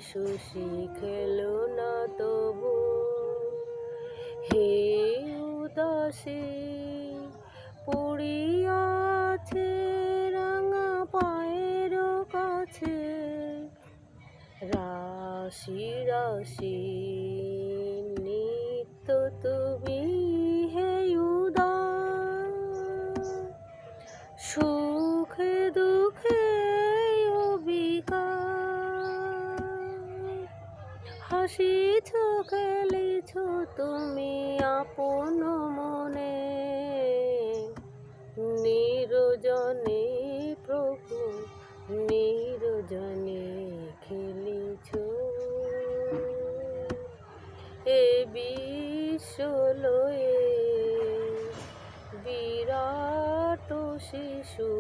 শিশু শিখেলো না তবু। হে উদাসী পড়িয়াছে রাঙা পায়ের কাছে, রাশি রাশি নিত্য তুমি হে উদাস। সুখে দুঃখে অবিকার, হাসিছ খেলিছ তুমি আপন মনে, নিরজনে প্রভু নিরজনে খেলিছ। এ বিশ্ব লয়ে বিরাট শিশু